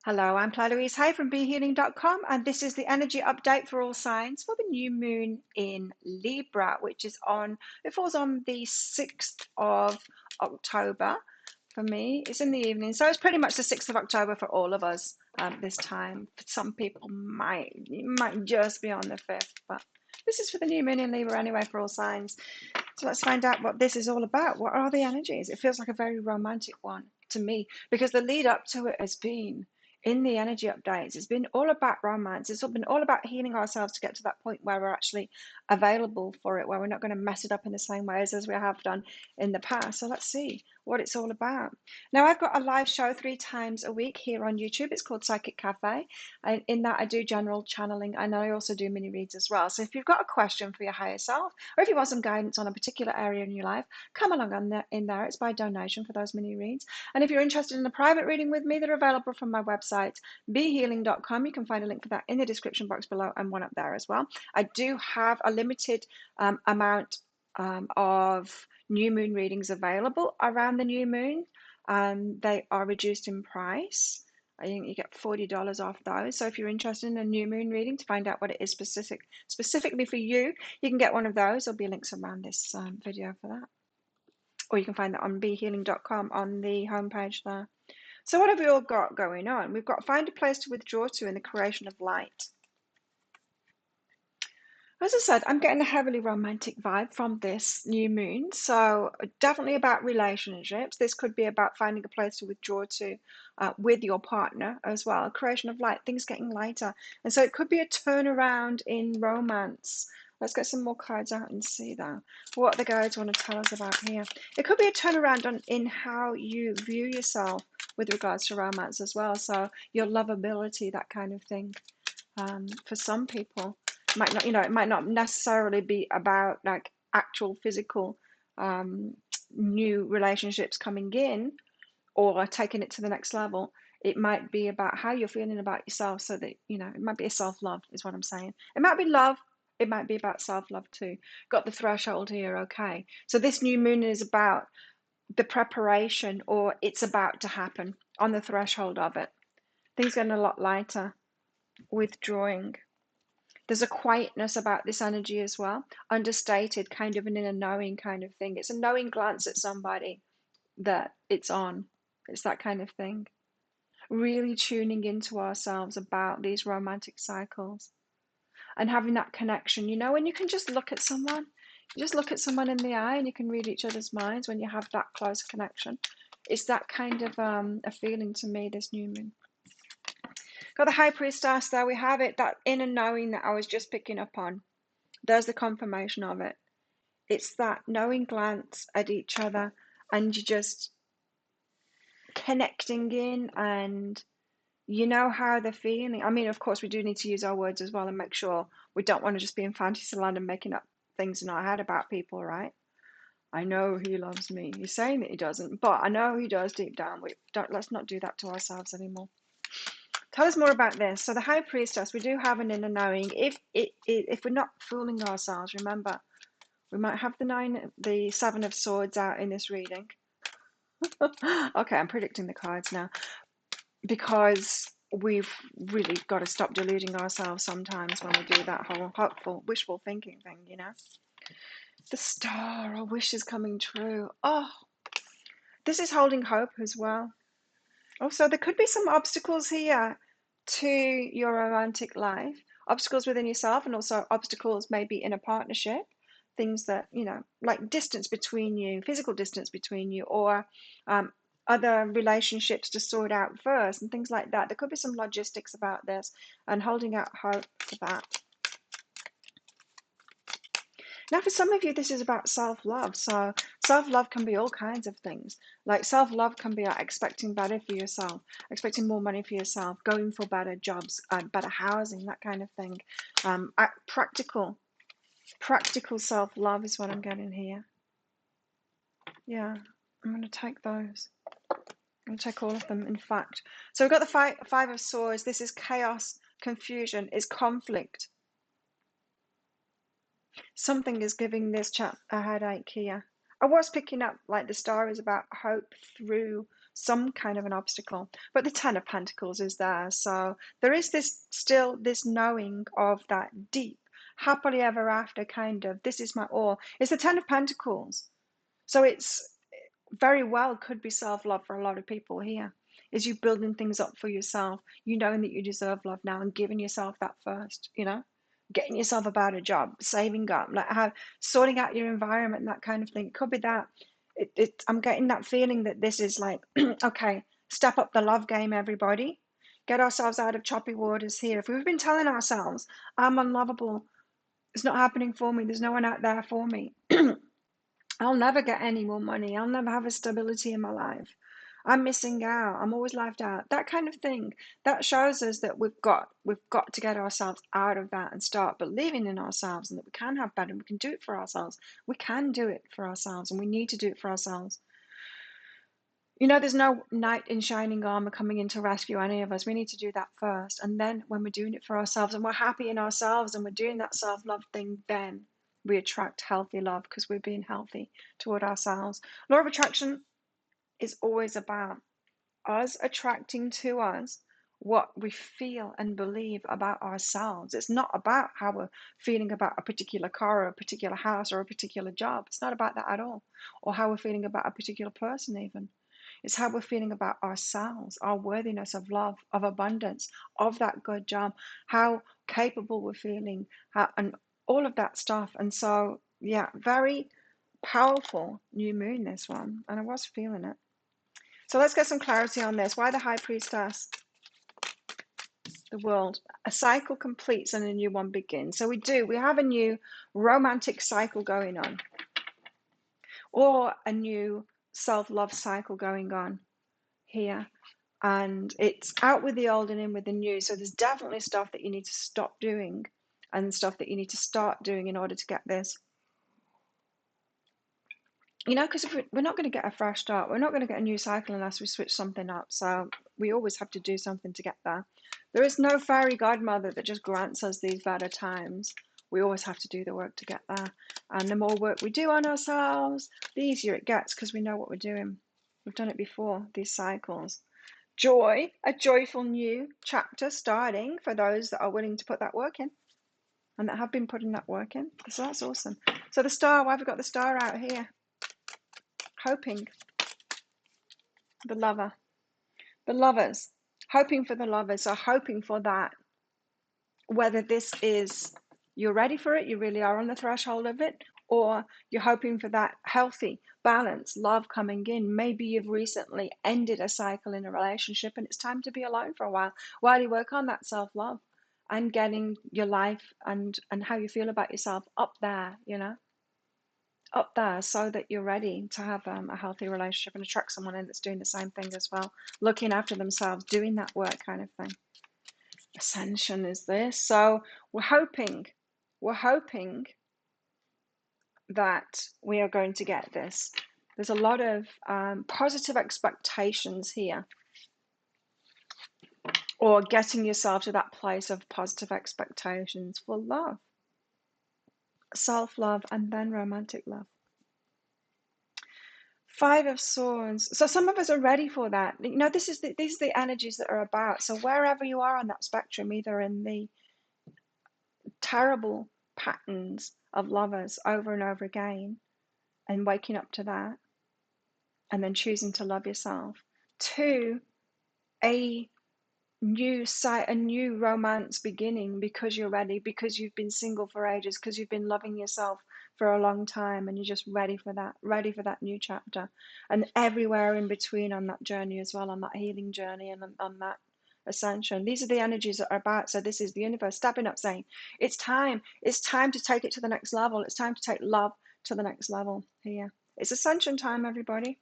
Hello, I'm Claire Louise Hay from BeHealing.com, and this is the energy update for all signs for the new moon in Libra, it falls on the 6th of October for me. It's in the evening, so it's pretty much the 6th of October for all of us this time. For some people, it might just be on the 5th, but this is for the new moon in Libra anyway for all signs. So let's find out what this is all about. What are the energies? It feels like a very romantic one to me because the lead up to it has been in the energy updates. It's been all about romance. It's been all about healing ourselves to get to that point where we're actually available for it, where we're not going to mess it up in the same ways as we have done in the past. So let's see what it's all about. Now, I've got a live show 3 times a week here on YouTube. It's called Psychic Cafe. And in that, I do general channeling, and I also do mini reads as well. So if you've got a question for your higher self, or if you want some guidance on a particular area in your life, come along in there. It's by donation for those mini reads. And if you're interested in a private reading with me, they're available from my website, BeHealing.com. You can find a link for that in the description box below and one up there as well. I do have a limited amount of new moon readings available around the new moon. They are reduced in price. I think you get $40 off those. So if you're interested in a new moon reading to find out what it is specifically for you, you can get one of those. There'll be links around this video for that. Or you can find that on BeHealing.com on the homepage there. So what have we all got going on? We've got find a place to withdraw to in the creation of light. As I said, I'm getting a heavily romantic vibe from this new moon. So definitely about relationships. This could be about finding a place to withdraw to with your partner as well. Creation of light, things getting lighter. And so it could be a turnaround in romance. Let's get some more cards out and see that. What the guides want to tell us about here. It could be a turnaround in how you view yourself with regards to romance as well. So your lovability, that kind of thing. For some people, it might not necessarily be about like actual physical new relationships coming in or taking it to the next level. It might be about how you're feeling about yourself, so that it might be a self-love is what I'm saying. It might be love, it might be about self-love too. Got the threshold here. Okay, so this new moon is about the preparation, or it's about to happen on the threshold of it. Things getting a lot lighter, withdrawing. There's a quietness about this energy as well, understated, kind of an inner knowing kind of thing. It's a knowing glance at somebody that it's on. It's that kind of thing. Really tuning into ourselves about these romantic cycles and having that connection. When you can just look at someone, in the eye and you can read each other's minds when you have that close connection. It's that kind of a feeling to me, this new moon. Got the High Priestess there. We have it, that inner knowing that I was just picking up on. There's the confirmation of it. It's that knowing glance at each other and you just connecting in, and you know how they're feeling. I mean, of course, we do need to use our words as well and make sure we don't want to just be in fantasy land and making up things in our head about people, right? I know he loves me. He's saying that he doesn't, but I know he does deep down. Let's not do that to ourselves anymore. Tell us more about this. So the High Priestess, we do have an inner knowing. If we're not fooling ourselves, remember, we might have the 7 of Swords out in this reading. Okay, I'm predicting the cards now because we've really got to stop deluding ourselves sometimes when we do that whole hopeful, wishful thinking thing, The Star, our wish is coming true. Oh, this is holding hope as well. Also, there could be some obstacles here to your romantic life, obstacles within yourself, and also obstacles maybe in a partnership, things that, like distance between you, physical distance between you, or other relationships to sort out first, and things like that. There could be some logistics about this and holding out hope for that. Now, for some of you, this is about self-love. So self-love can be all kinds of things. Like self-love can be like expecting better for yourself, expecting more money for yourself, going for better jobs, better housing, that kind of thing. Practical self-love is what I'm getting here. Yeah, I'm going to take those. I'm going to take all of them, in fact. So we've got the 5 of Swords. This is chaos, confusion, is conflict. Something is giving this chap a headache here. I was picking up like the Star is about hope through some kind of an obstacle. But the Ten of Pentacles is there. So there is still this knowing of that deep, happily ever after kind of, this is my all. It's the Ten of Pentacles. So it's very well could be self-love for a lot of people here. Is you building things up for yourself, you knowing that you deserve love now and giving yourself that first, getting yourself a better job, saving up, like how sorting out your environment, that kind of thing. It could be that. I'm getting that feeling that this is like, okay, step up the love game, everybody. Get ourselves out of choppy waters here. If we've been telling ourselves, I'm unlovable, it's not happening for me, there's no one out there for me. I'll never get any more money. I'll never have a stability in my life. I'm missing out. I'm always left out. That kind of thing. That shows us that we've got to get ourselves out of that and start believing in ourselves and that we can have better and we can do it for ourselves. We can do it for ourselves and we need to do it for ourselves. There's no knight in shining armor coming in to rescue any of us. We need to do that first. And then when we're doing it for ourselves and we're happy in ourselves and we're doing that self-love thing, then we attract healthy love because we're being healthy toward ourselves. Law of attraction is always about us attracting to us what we feel and believe about ourselves. It's not about how we're feeling about a particular car or a particular house or a particular job. It's not about that at all. Or how we're feeling about a particular person even. It's how we're feeling about ourselves, our worthiness of love, of abundance, of that good job, how capable we're feeling, and all of that stuff. And so, yeah, very powerful new moon, this one. And I was feeling it. So let's get some clarity on this. Why the High Priestess? The World. A cycle completes and a new one begins. So we have a new romantic cycle going on. Or a new self-love cycle going on here. And it's out with the old and in with the new. So there's definitely stuff that you need to stop doing and stuff that you need to start doing in order to get this. Because we're not going to get a fresh start. We're not going to get a new cycle unless we switch something up. So we always have to do something to get there. There is no fairy godmother that just grants us these better times. We always have to do the work to get there. And the more work we do on ourselves, the easier it gets because we know what we're doing. We've done it before, these cycles. Joy, a joyful new chapter starting for those that are willing to put that work in and that have been putting that work in. So that's awesome. So the star, why have we got the star out here? Hoping. The lover. The lovers. Hoping for the lovers. So hoping for that. Whether this is you're ready for it, you really are on the threshold of it, or you're hoping for that healthy balance, love coming in. Maybe you've recently ended a cycle in a relationship and it's time to be alone for a while you work on that self-love and getting your life and how you feel about yourself up there, up there, so that you're ready to have a healthy relationship and attract someone in that's doing the same thing as well, looking after themselves, doing that work kind of thing. Ascension is this. So we're hoping that we are going to get this. There's a lot of positive expectations here, or getting yourself to that place of positive expectations for love, self-love, and then romantic love. Five of Swords. So some of us are ready for that. These are the energies that are about. So wherever you are on that spectrum, either in the terrible patterns of lovers over and over again and waking up to that and then choosing to love yourself, to a new romance beginning because you're ready, because you've been single for ages, because you've been loving yourself for a long time and you're just ready for that new chapter, and everywhere in between on that journey as well, on that healing journey and on that ascension. These are the energies that are about. So this is the universe stepping up saying it's time to take it to the next level. It's time to take love to the next level here. It's ascension time, everybody,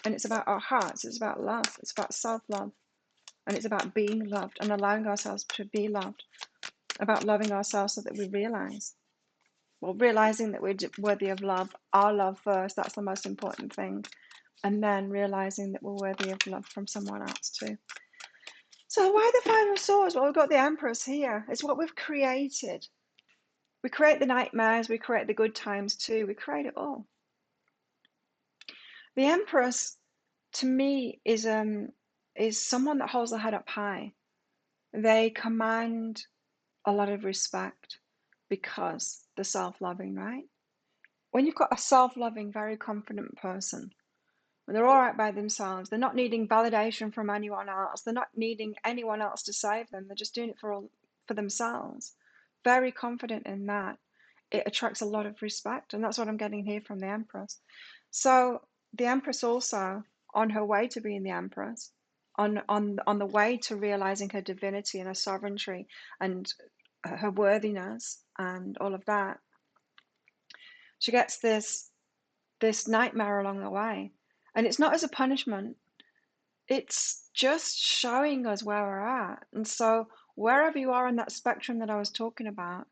and it's about our hearts. It's about love. It's about self-love. And it's about being loved and allowing ourselves to be loved, about loving ourselves so that we realizing that we're worthy of love, our love first, that's the most important thing. And then realizing that we're worthy of love from someone else too. So why the Five of Swords? Well, we've got the Empress here. It's what we've created. We create the nightmares, we create the good times too, we create it all. The Empress to me is someone that holds their head up high. They command a lot of respect because they're self-loving, right? When you've got a self-loving, very confident person, they're all right by themselves. They're not needing validation from anyone else. They're not needing anyone else to save them. They're just doing it for themselves. Very confident in that. It attracts a lot of respect, and that's what I'm getting here from the Empress. So the Empress also, on her way to being the Empress, on the way to realizing her divinity and her sovereignty and her worthiness and all of that, she gets this nightmare along the way. And it's not as a punishment, it's just showing us where we're at. And so, wherever you are on that spectrum that I was talking about,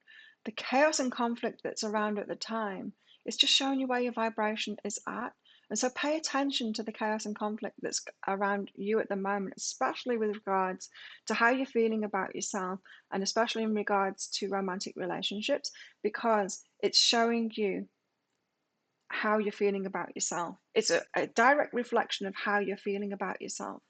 the chaos and conflict that's around at the time, it's just showing you where your vibration is at. And so, pay attention to the chaos and conflict that's around you at the moment, especially with regards to how you're feeling about yourself, and especially in regards to romantic relationships, because it's showing you how you're feeling about yourself. It's a direct reflection of how you're feeling about yourself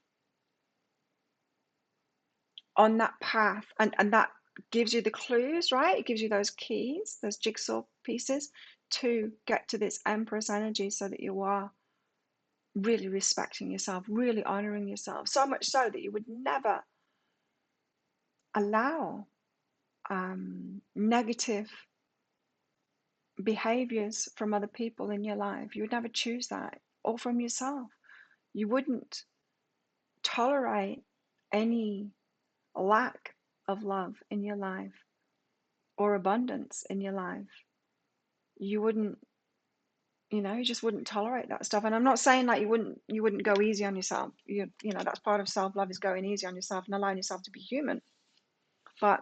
on that path. And that gives you the clues, right? It gives you those keys, those jigsaw pieces to get to this Empress energy so that you are really respecting yourself, really honoring yourself. So much so that you would never allow negative behaviors from other people in your life. You would never choose that, or from yourself. You wouldn't tolerate any lack of love in your life or abundance in your life. You wouldn't, you just wouldn't tolerate that stuff. And I'm not saying like you wouldn't go easy on yourself. That's part of self-love, is going easy on yourself and allowing yourself to be human. But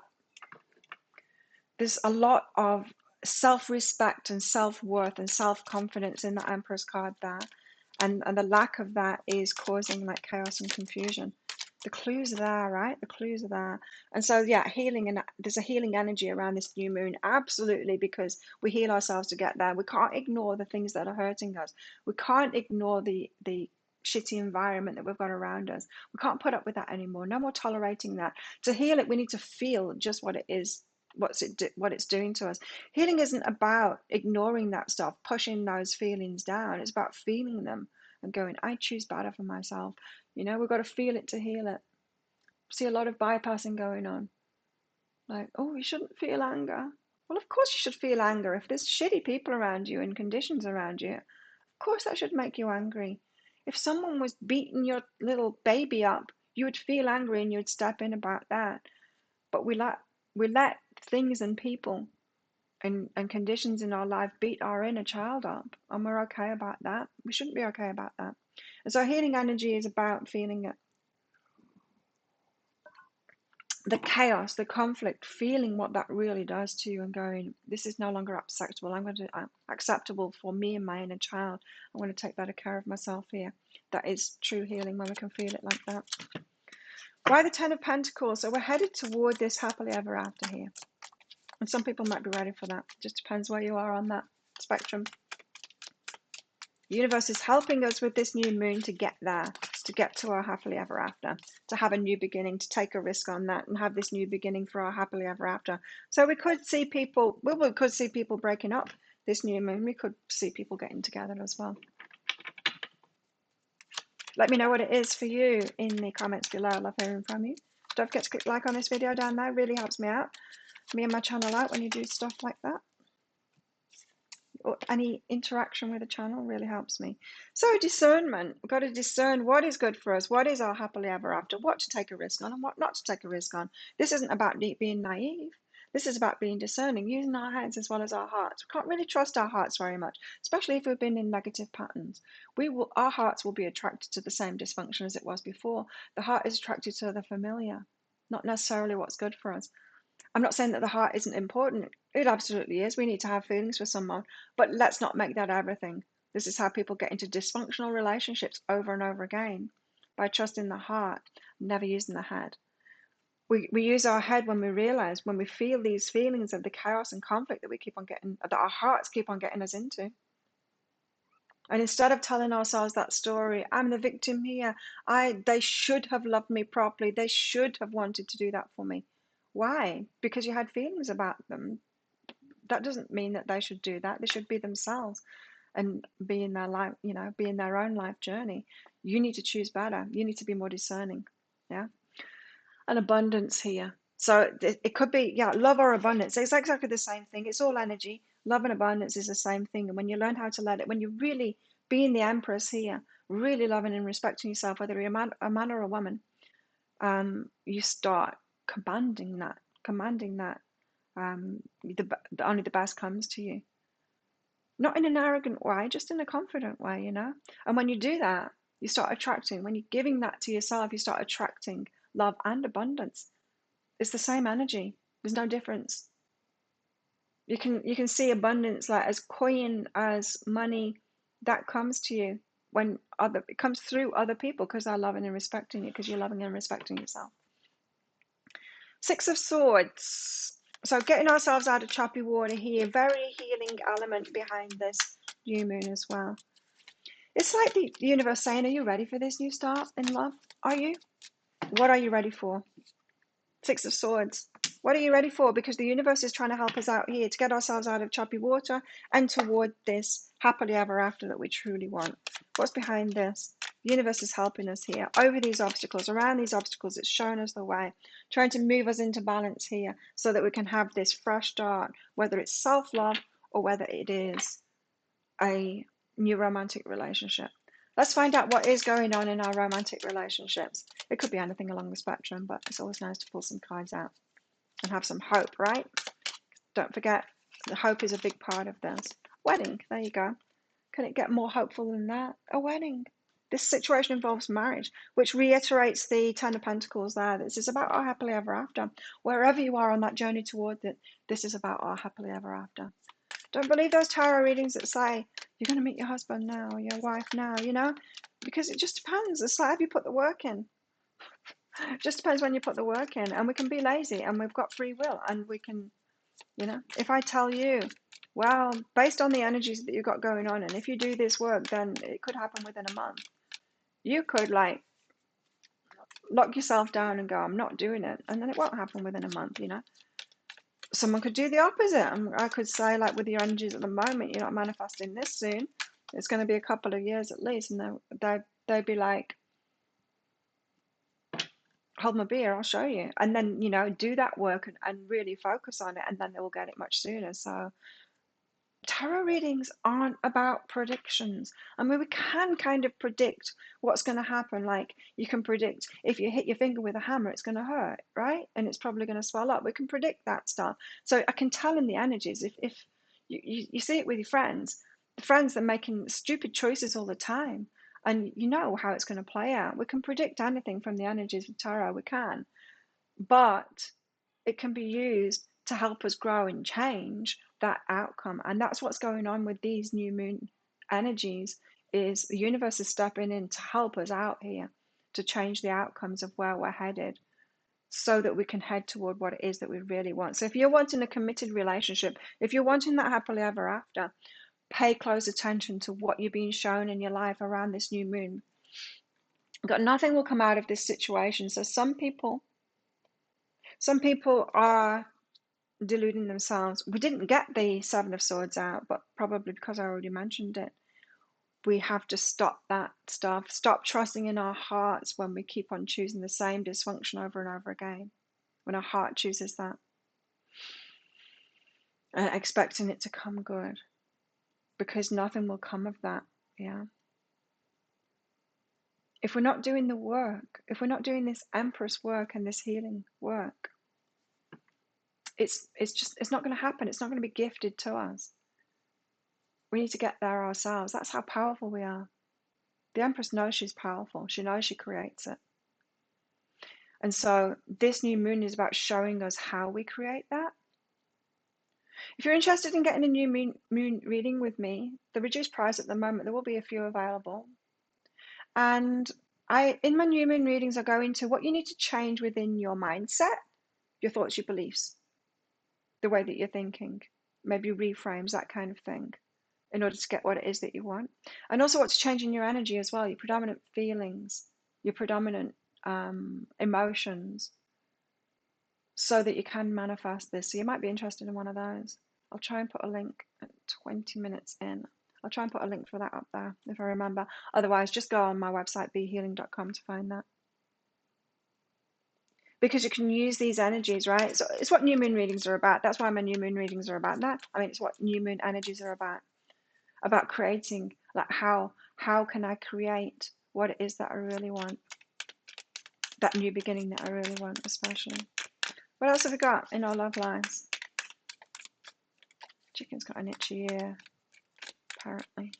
there's a lot of self-respect and self-worth and self-confidence in the Emperor's card there. And the lack of that is causing like chaos and confusion. The clues are there, right? The clues are there. And so, yeah, healing, and there's a healing energy around this new moon, absolutely, because we heal ourselves to get there. We can't ignore the things that are hurting us. We can't ignore the shitty environment that we've got around us. We can't put up with that anymore. No more tolerating that. To heal it, we need to feel just what it is, what it's doing to us. Healing isn't about ignoring that stuff, pushing those feelings down. It's about feeling them and going, I choose better for myself. We've got to feel it to heal it. See a lot of bypassing going on. Like, oh, you shouldn't feel anger. Well, of course you should feel anger. If there's shitty people around you and conditions around you, of course that should make you angry. If someone was beating your little baby up, you would feel angry and you would step in about that. But we let things and people and conditions in our life beat our inner child up, and we're okay about that. We shouldn't be okay about that. And so healing energy is about feeling it, the chaos, the conflict, feeling what that really does to you and going, this is no longer acceptable. I'm going to acceptable for me and my inner child. I'm going to take better care of myself here. That is true healing, when we can feel it like that. Why the Ten of Pentacles? So we're headed toward this happily ever after here. And some people might be ready for that. Just depends where you are on that spectrum. The universe is helping us with this new moon to get there, to get to our happily ever after, to have a new beginning, to take a risk on that and have this new beginning for our happily ever after. So we could see people, we could see people breaking up this new moon. We could see people getting together as well. Let me know what it is for you in the comments below. I love hearing from you. Don't forget to click like on this video down there. It really helps me out, me and my channel out, when you do stuff like that. Or any interaction with the channel really helps me. So discernment, we've got to discern what is good for us, what is our happily ever after, what to take a risk on and what not to take a risk on. This isn't about being naive. This is about being discerning, using our heads as well as our hearts. We can't really trust our hearts very much, especially if we've been in negative patterns. Our hearts will be attracted to the same dysfunction as it was before. The heart is attracted to the familiar, not necessarily what's good for us. I'm not saying that the heart isn't important. It absolutely is. We need to have feelings for someone, but let's not make that everything. This is how people get into dysfunctional relationships over and over again, by trusting the heart, never using the head. We use our head when we realize, when we feel these feelings of the chaos and conflict that we keep on getting, that our hearts keep on getting us into. And instead of telling ourselves that story, I'm the victim here. They should have loved me properly. They should have wanted to do that for me. Why? Because you had feelings about them. That doesn't mean that they should do that. They should be themselves and be in their life, be in their own life journey. You need to choose better. You need to be more discerning. Yeah. And abundance here. So it could be, yeah, love or abundance. It's exactly the same thing. It's all energy. Love and abundance is the same thing. And when you learn how to let it, when you really being the empress here, really loving and respecting yourself, whether you're a man or a woman, you start commanding that. Only the best comes to you. Not in an arrogant way, just in a confident way, And when you do that, you start attracting. When you're giving that to yourself, you start attracting love and abundance. It's the same energy. There's no difference. You can see abundance like as coin, as money that comes to you when it comes through other people because they're loving and respecting you because you're loving and respecting yourself. Six of Swords. So getting ourselves out of choppy water here, very healing element behind this new moon as well. It's like the universe saying, are you ready for this new start in love? Are you? What are you ready for? Six of Swords. What are you ready for? Because the universe is trying to help us out here to get ourselves out of choppy water and toward this happily ever after that we truly want. What's behind this? The universe is helping us here over these obstacles, around these obstacles. It's showing us the way, trying to move us into balance here so that we can have this fresh start, whether it's self-love or whether it is a new romantic relationship. Let's find out what is going on in our romantic relationships. It could be anything along the spectrum, but it's always nice to pull some cards out and have some hope, right? Don't forget, the hope is a big part of this. Wedding, there you go. Can it get more hopeful than that? A wedding. This situation involves marriage, which reiterates the Ten of Pentacles there. This is about our happily ever after. Wherever you are on that journey towards it, this is about our happily ever after. Don't believe those tarot readings that say you're going to meet your husband now or your wife now, because it just depends. It's like, have you put the work in? It just depends when you put the work in. And we can be lazy and we've got free will and we can, if I tell you, well, based on the energies that you've got going on, and if you do this work, then it could happen within a month. You could lock yourself down and go, I'm not doing it. And then it won't happen within a month, Someone could do the opposite. I could say, like, with your energies at the moment, you're not manifesting this soon. It's going to be a couple of years at least. And they'd be like, hold my beer, I'll show you. And then, do that work and really focus on it. And then they will get it much sooner. So tarot readings aren't about predictions. I mean, we can kind of predict what's going to happen. Like, you can predict if you hit your finger with a hammer, it's going to hurt, right? And it's probably going to swell up. We can predict that stuff. So I can tell in the energies. If you see it with your friends, the friends that are making stupid choices all the time, and you know how it's going to play out. We can predict anything from the energies of tarot. We can, but it can be used to help us grow and change that outcome. And that's what's going on with these new moon energies, is the universe is stepping in to help us out here to change the outcomes of where we're headed so that we can head toward what it is that we really want. So if you're wanting a committed relationship, if you're wanting that happily ever after, pay close attention to what you're being shown in your life around this new moon. Nothing will come out of this situation. So some people are deluding themselves. We didn't get the Seven of Swords out, but probably because I already mentioned it. We have to stop that stuff. Stop trusting in our hearts when we keep on choosing the same dysfunction over and over again. When our heart chooses that. And expecting it to come good. Because nothing will come of that. Yeah. If we're not doing the work, if we're not doing this Empress work and this healing work, it's not going to happen. It's not going to be gifted to us. We need to get there ourselves. That's how powerful we are. The Empress knows she's powerful. She knows she creates it. And so this new moon is about showing us how we create that. If you're interested in getting a new moon reading with me, the reduced price at the moment, there will be a few available. And in my new moon readings, I go into what you need to change within your mindset, your thoughts, your beliefs, the way that you're thinking, maybe reframes, that kind of thing. in order to get what it is that you want. And also what's changing your energy as well, your predominant feelings, your predominant emotions, so that you can manifest this. So you might be interested in one of those. I'll try and put a link at 20 minutes in. I'll try and put a link for that up there if I remember. Otherwise, just go on my website, behealing.com, to find that. Because you can use these energies, right? So it's what new moon readings are about. That's why my new moon readings are about that. I mean, it's what new moon energies are about creating, like how can I create what it is that I really want, that new beginning that I really want, especially. What else have we got in our love lives? Chicken's got an itchy ear, apparently.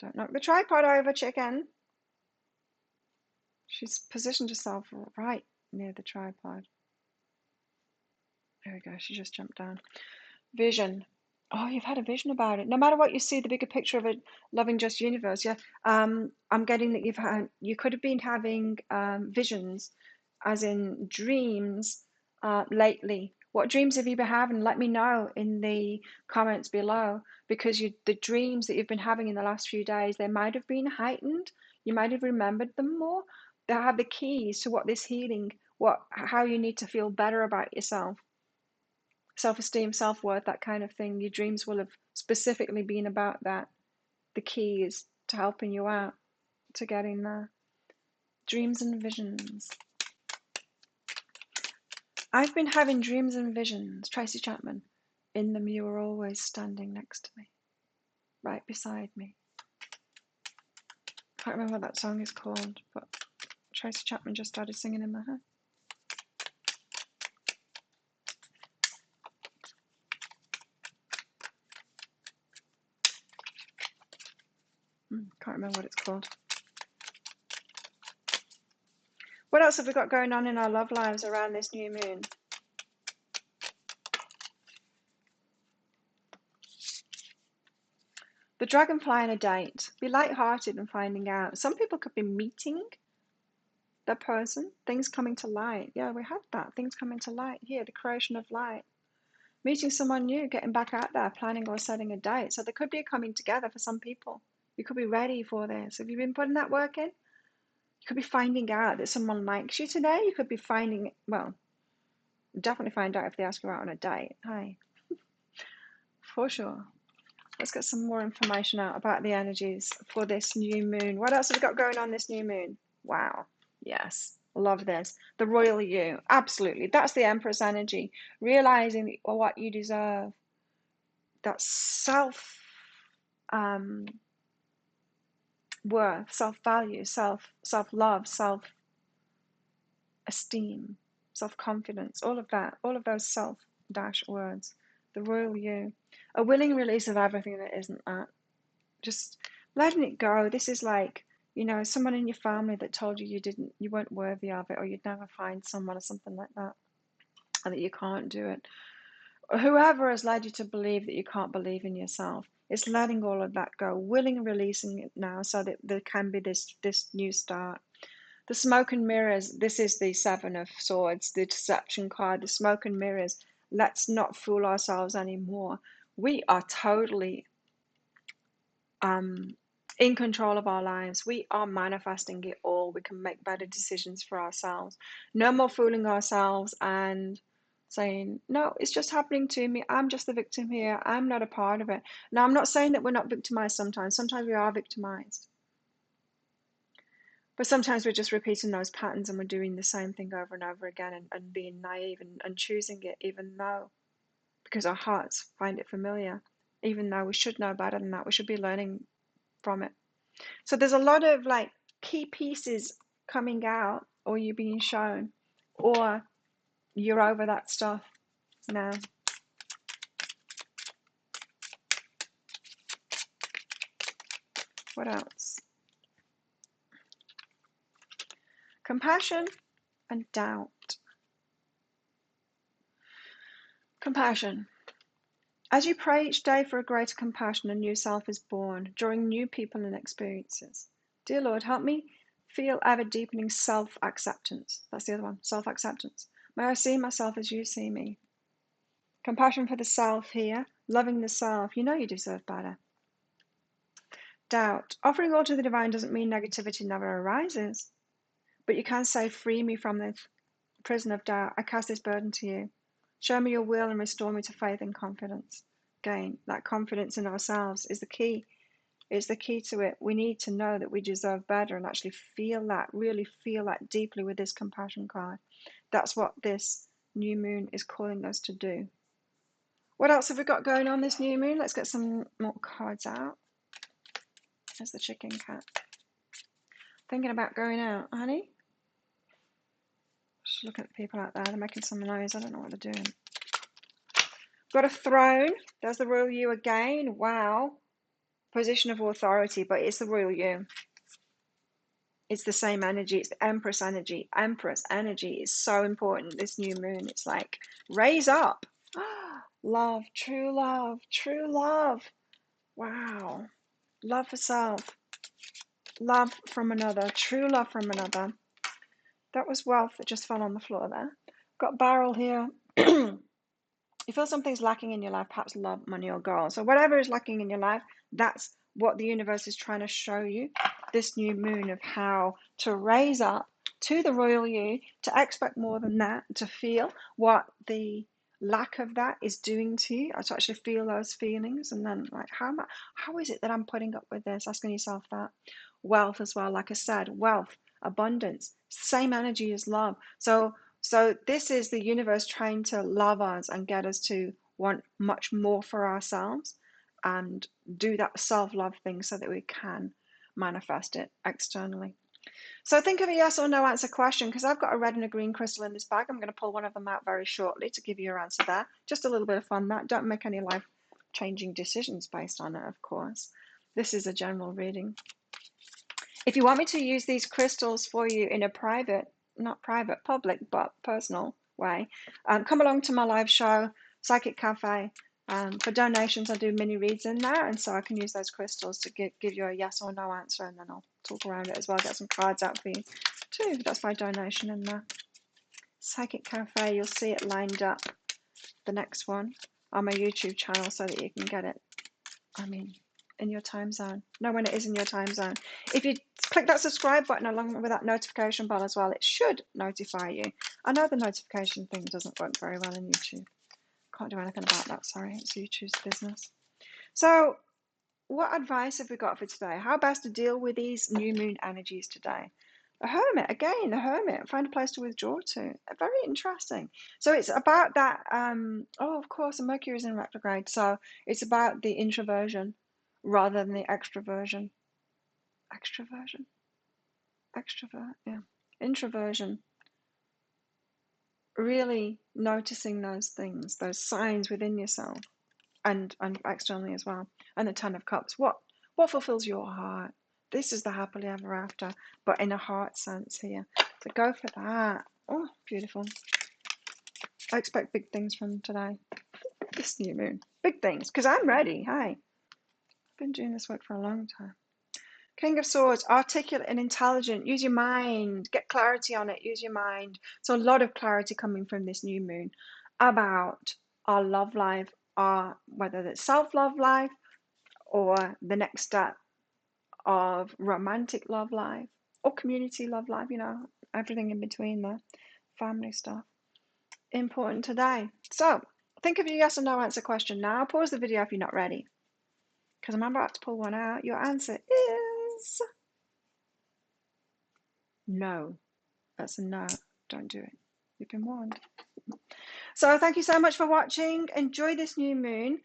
Don't knock the tripod over, chicken. She's positioned herself right near the tripod. There we go, she just jumped down. Vision. Oh, you've had a vision about it. No matter what you see, the bigger picture of a loving, just universe. Yeah. I'm getting that you could have been having visions, as in dreams, lately. What dreams have you been having? Let me know in the comments below, because the dreams that you've been having in the last few days, they might have been heightened. You might have remembered them more. They have the keys to what this healing, how you need to feel better about yourself. Self-esteem, self-worth, that kind of thing. Your dreams will have specifically been about that. The keys to helping you out, to getting there. Dreams and visions. I've been having dreams and visions, Tracy Chapman. In them you were always standing next to me, right beside me. I can't remember what that song is called, but Tracy Chapman just started singing in my head. Can't remember what it's called. What else have we got going on in our love lives around this new moon? The dragonfly on a date. Be light-hearted in finding out. Some people could be meeting the person. Things coming to light. Yeah, we had that. Things coming to light here. The creation of light. Meeting someone new, getting back out there, planning or setting a date. So there could be a coming together for some people. You could be ready for this. Have you been putting that work in? You could be finding out that someone likes you today. You could be finding, well, definitely find out if they ask you out on a date. Hi. For sure. Let's get some more information out about the energies for this new moon. What else have we got going on this new moon? Wow. Yes. Love this. The royal you. Absolutely. That's the Empress energy. Realizing what you deserve. That self worth, self-value, self-love, self-esteem, self-confidence, all of that, all of those self-dash words. The royal you. A willing release of everything that isn't that. Just letting it go. This is like, someone in your family that told you you weren't worthy of it, or you'd never find someone or something like that, and that you can't do it. Or whoever has led you to believe that you can't believe in yourself. It's letting all of that go, willing and releasing it now, so that there can be this new start. The smoke and mirrors. This is the Seven of Swords, the deception card. The smoke and mirrors. Let's not fool ourselves anymore. We are totally in control of our lives. We are manifesting it all. We can make better decisions for ourselves. No more fooling ourselves and saying, no, it's just happening to me. I'm just the victim here. I'm not a part of it. Now, I'm not saying that we're not victimized sometimes. Sometimes we are victimized. But sometimes we're just repeating those patterns, and we're doing the same thing over and over again, and being naive and choosing it, even though, because our hearts find it familiar, even though we should know better than that. We should be learning from it. So there's a lot of like key pieces coming out, or you're being shown, or you're over that stuff now. What else? Compassion and doubt. Compassion. As you pray each day for a greater compassion, a new self is born, drawing new people and experiences. Dear Lord, help me feel ever deepening self-acceptance. That's the other one, self-acceptance. May I see myself as you see me. Compassion for the self here, loving the self. You know you deserve better. Doubt. Offering all to the divine doesn't mean negativity never arises, but you can say, free me from this prison of doubt. I cast this burden to you. Show me your will and restore me to faith and confidence. Again, that confidence in ourselves is the key. It's the key to it. We need to know that we deserve better and actually feel that, really feel that deeply with this compassion card. That's what this new moon is calling us to do. What else have we got going on this new moon? Let's get some more cards out. There's the chicken cat. Thinking about going out, honey? Just looking at the people out there. They're making some noise. I don't know what they're doing. Got a throne. There's the royal you again. Wow. Position of authority, but it's the royal you. It's the same energy. It's the Empress energy. Empress energy is so important this new moon. It's like, raise up. Love, true love, true love. Wow. Love for self. Love from another. True love from another. That was wealth that just fell on the floor there. Got barrel here. You feel something's lacking in your life, perhaps love, money, or goals. So whatever is lacking in your life, that's what the universe is trying to show you this new moon, of how to raise up to the royal you, to expect more than that, to feel what the lack of that is doing to you, or to actually feel those feelings. And then, like, how is it that I'm putting up with this? Asking yourself that. Wealth as well, like I said, wealth, abundance, same energy as love. So this is the universe trying to love us and get us to want much more for ourselves and do that self-love thing so that we can manifest it externally. So think of a yes or no answer question, because I've got a red and a green crystal in this bag. I'm going to pull one of them out very shortly to give you your answer there. Just a little bit of fun. That don't make any life-changing decisions based on it, of course. This is a general reading. If you want me to use these crystals for you in a private, not private, public, but personal way, come along to my live show, Psychic Cafe. For donations, I do mini reads in there, and so I can use those crystals to give you a yes or no answer, and then I'll talk around it as well, get some cards out for you too. That's my donation in there. Psychic Cafe, you'll see it lined up, the next one, on my YouTube channel so that you can get it, in your time zone. Know when it is in your time zone. If you click that subscribe button along with that notification bell as well, it should notify you. I know the notification thing doesn't work very well in YouTube. Can't do anything about that, sorry. It's YouTube's business. So what advice have we got for today? How best to deal with these new moon energies today? The Hermit, again, the Hermit. Find a place to withdraw to. Very interesting. So it's about that, of course, the Mercury is in retrograde. So it's about the introversion rather than the extroversion. Introversion. Really noticing those things, those signs within yourself and externally as well. And the Ten of Cups. What fulfills your heart? This is the happily ever after, but in a heart sense here. So go for that. Oh, beautiful. I expect big things from today. This new moon. Big things, because I'm ready. Hi. I've been doing this work for a long time. King of Swords, articulate and intelligent. Use your mind. Get clarity on it. Use your mind. So a lot of clarity coming from this new moon about our love life, whether it's self-love life or the next step of romantic love life or community love life, everything in between there, family stuff. Important today. So think of your yes or no answer question now. Pause the video if you're not ready, because I'm about to pull one out. Your answer is no. That's a no. Don't do it. You've been warned. So thank you so much for watching. Enjoy this new moon.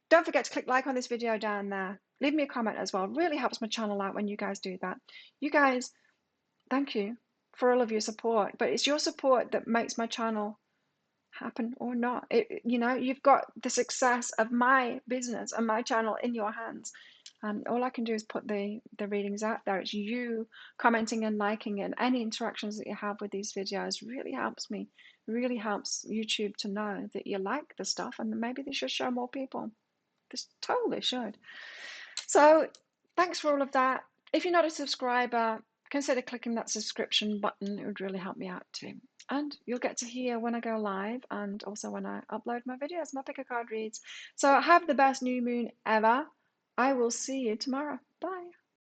Don't forget to click like on this video down there. Leave me a comment as well. It really helps my channel out when you guys do that. You guys, thank you for all of your support. But it's your support that makes my channel happen or not. You've got the success of my business and my channel in your hands. All I can do is put the readings out there. It's you commenting and liking, and any interactions that you have with these videos really helps me, really helps YouTube to know that you like the stuff, and maybe they should show more people. This totally should. So thanks for all of that. If you're not a subscriber, consider clicking that subscription button. It would really help me out too. And you'll get to hear when I go live and also when I upload my videos, my pick a card reads. So have the best new moon ever. I will see you tomorrow.